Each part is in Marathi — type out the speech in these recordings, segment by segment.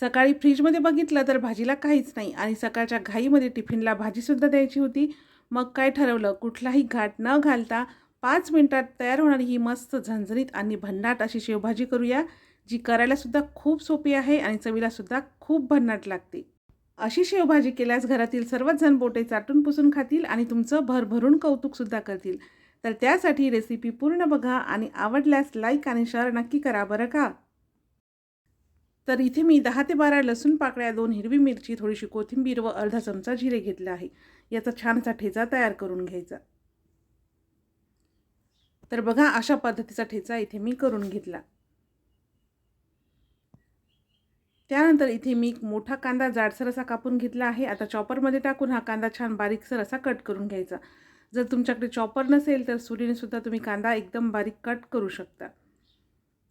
सकाळी फ्रीजमध्ये बघितलं तर भाजीला काहीच नाही आणि सकाळच्या घाईमध्ये टिफिनला भाजीसुद्धा द्यायची होती. मग काय ठरवलं, कुठलाही घाट न घालता 5 मिनिटात तयार होणारी ही मस्त झणझणीत आणि भन्नाट अशी शेवभाजी करूया, जी करायलासुद्धा खूप सोपी आहे आणि चवीलासुद्धा खूप भन्नाट लागते. अशी शेवभाजी केल्यास घरातील सर्वच जण बोटे चाटून पुसून खातील आणि तुमचं भरभरून कौतुकसुद्धा करतील. तर त्यासाठी रेसिपी पूर्ण बघा आणि आवडल्यास लाईक आणि शेअर नक्की करा बरं का. तर इथे मी 10 ते 12 लसूण पाकळ्या, 2 हिरवी मिरची, थोडीशी कोथिंबीर व अर्धा चमचा जिरे घेतले आहे. याचा छानसा ठेचा तयार करून घ्यायचा. तर बघा अशा पद्धतीचा ठेचा इथे मी करून घेतला. त्यानंतर इथे मी एक मोठा कांदा जाडसर असा कापून घेतला आहे. आता चॉपरमध्ये टाकून हा कांदा छान बारीकसर असा कट करून घ्यायचा. जर तुमच्याकडे चॉपर नसेल तर सुरीने सुद्धा तुम्ही कांदा एकदम बारीक कट करू शकता.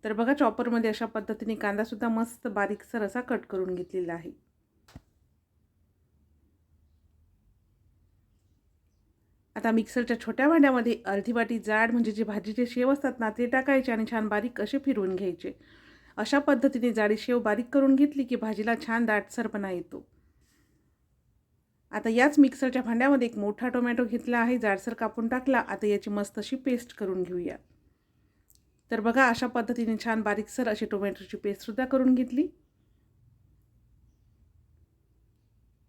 तर बघा चॉपरमध्ये अशा पद्धतीने कांदासुद्धा मस्त बारीकसर असा कट करून घेतलेला आहे. आता मिक्सरच्या छोट्या भांड्यामध्ये अर्धी वाटी जाड म्हणजे जे भाजीचे शेव असतात ना ते टाकायचे आणि छान बारीक असे फिरवून घ्यायचे. अशा पद्धतीने जाडी शेव बारीक करून घेतली की भाजीला छान दाटसरपणा येतो. आता याच मिक्सरच्या भांड्यामध्ये एक मोठा टोमॅटो घेतला आहे, जाडसर कापून टाकला. आता याची मस्त अशी पेस्ट करून घेऊया. तर बघा अशा पद्धतीने छान बारीकसर अशी टोमॅटोची पेस्टसुद्धा करून घेतली.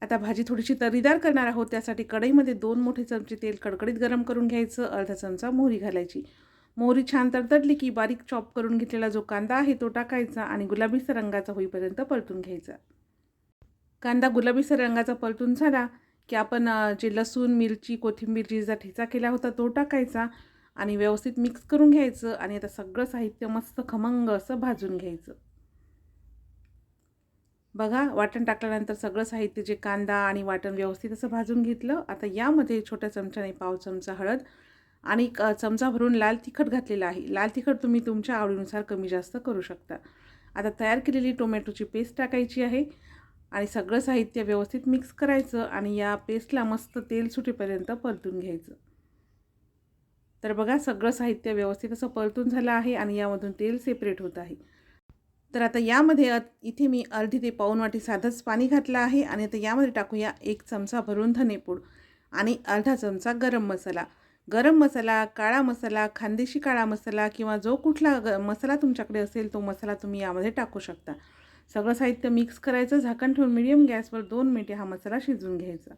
आता भाजी थोडीशी तर्रीदार करणार आहोत. त्यासाठी कढईमध्ये 2 मोठे चमचे तेल कडकडीत गरम करून घ्यायचं. अर्धा चमचा मोहरी घालायची. मोहरी छान तडतडली की बारीक चॉप करून घेतलेला जो कांदा आहे तो टाकायचा आणि गुलाबीसर रंगाचा होईपर्यंत परतून घ्यायचा. कांदा गुलाबीसर रंगाचा परतून झाला की आपण जे लसूण, मिरची, कोथिंबीरचा ठेचा केला होता तो टाकायचा आणि व्यवस्थित मिक्स करून घ्यायचं आणि आता सगळं साहित्य मस्त खमंग असं भाजून घ्यायचं. बघा वाटण टाकल्यानंतर सगळं साहित्य जे कांदा आणि वाटण व्यवस्थित असं भाजून घेतलं. आता यामध्ये छोट्या चमच्याने पाव चमचा हळद आणि चमचा भरून लाल तिखट घातलेलं आहे. लाल तिखट तुम्ही तुमच्या आवडीनुसार कमी जास्त करू शकता. आता तयार केलेली टोमॅटोची पेस्ट टाकायची आहे आणि सगळं साहित्य व्यवस्थित मिक्स करायचं आणि या पेस्टला मस्त तेल सुटेपर्यंत परतून घ्यायचं. तर बघा सगळं साहित्य व्यवस्थित असं परतून झालं आहे आणि यामधून तेल सेपरेट होत आहे. तर आता यामध्ये इथे मी अर्धी ते पाऊण वाटी साधंच पाणी घातलं आहे आणि आता यामध्ये टाकूया 1 चमचा भरून धनेपूड आणि अर्धा चमचा गरम मसाला. गरम मसाला, काळा मसाला, खानदेशी काळा मसाला किंवा जो कुठला मसाला तुमच्याकडे असेल तो मसाला तुम्ही यामध्ये टाकू शकता. सगळं साहित्य मिक्स करायचं. झाकण ठेवून मीडियम गॅसवर 2 मिनिटे हा मसाला शिजवून घ्यायचा.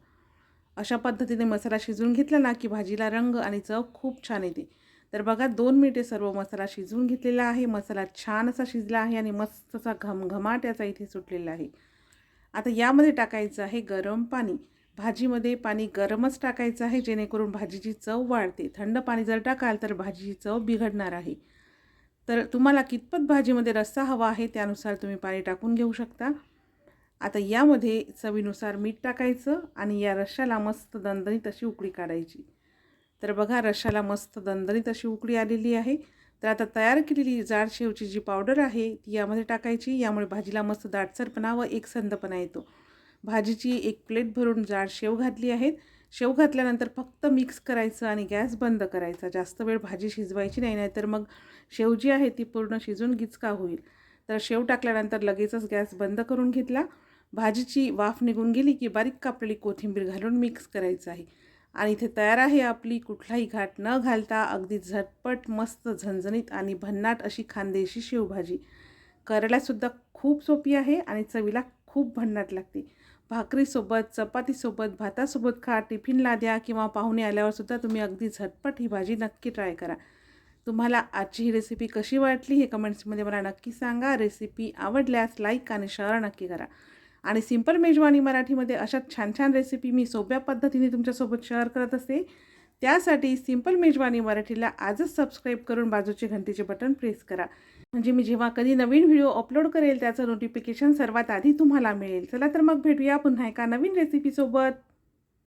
अशा पद्धतीने मसाला शिजवून घेतला ना की भाजीला रंग आणि चव खूप छान येते. तर बघा 2 मिनिटे सर्व मसाला शिजवून घेतलेला आहे. मसाला छान असा शिजला आहे आणि मस्त असा घमघमाट याचा इथे सुटलेला आहे. आता यामध्ये टाकायचं आहे गरम पाणी. भाजीमध्ये पाणी गरमच टाकायचं आहे जेणेकरून भाजीची चव वाढते. थंड पाणी जर टाकाल तर भाजीची चव बिघडणार आहे. तर तुम्हाला कितपत भाजीमध्ये रस्सा हवा आहे त्यानुसार तुम्ही पाणी टाकून घेऊ शकता. आता यामध्ये चवीनुसार मीठ टाकायचं आणि या रश्श्याला मस्त दणदणीत अशी उकळी काढायची. तर बघा रश्श्याला मस्त दणदणीत अशी उकळी आलेली आहे. तर आता तयार केलेली जाड शेवची जी पावडर आहे ती यामध्ये टाकायची. यामुळे भाजीला मस्त दाटसरपणा व एकसंधपणा येतो. भाजीची एक प्लेट भरून जाड शेव घातली आहेत. शेव घातल्यानंतर फक्त मिक्स करायचं आणि गॅस बंद करायचा. जास्त वेळ भाजी शिजवायची नाही, नाहीतर मग शेव जी आहे ती पूर्ण शिजून गिचका होईल. तर शेव टाकल्यानंतर लगेचच गॅस बंद करून घेतला. भाजीची वाफ निघून गेली की बारीक कापलेली कोथिंबीर घालून मिक्स करायचं आहे आणि इथे तयार आहे आपली कुठलाही घाट न घालता अगदी झटपट मस्त झणझणीत आणि भन्नाट अशी खानदेशी शेवभाजी. करायलासुद्धा खूप सोपी आहे आणि चवीला खूप भन्नाट लागते. भाकरीसोबत, चपातीसोबत, भातासोबत खा, टिफिनला द्या किंवा पाहुणे आल्यावरसुद्धा तुम्ही अगदी झटपट ही भाजी नक्की ट्राय करा. तुम्हाला आजची ही रेसिपी कशी वाटली हे कमेंट्समध्ये मला नक्की सांगा. रेसिपी आवडल्यास लाईक आणि शेअर नक्की करा. आणि सिंपल मेजवानी मराठीमध्ये अशा छान छान रेसिपी मी सोप्या पद्धतीने तुमच्यासोबत शेअर करत असते. त्यासाठी सिंपल मेजवानी मराठीला आजच सबस्क्राईब करून बाजूचे घंटीचे बटन प्रेस करा. म्हणजे मी जेव्हा कधी नवीन व्हिडिओ अपलोड करेल त्याचं नोटिफिकेशन सर्वात आधी तुम्हाला मिळेल. चला तर मग भेटूया पुन्हा एका नवीन रेसिपीसोबत.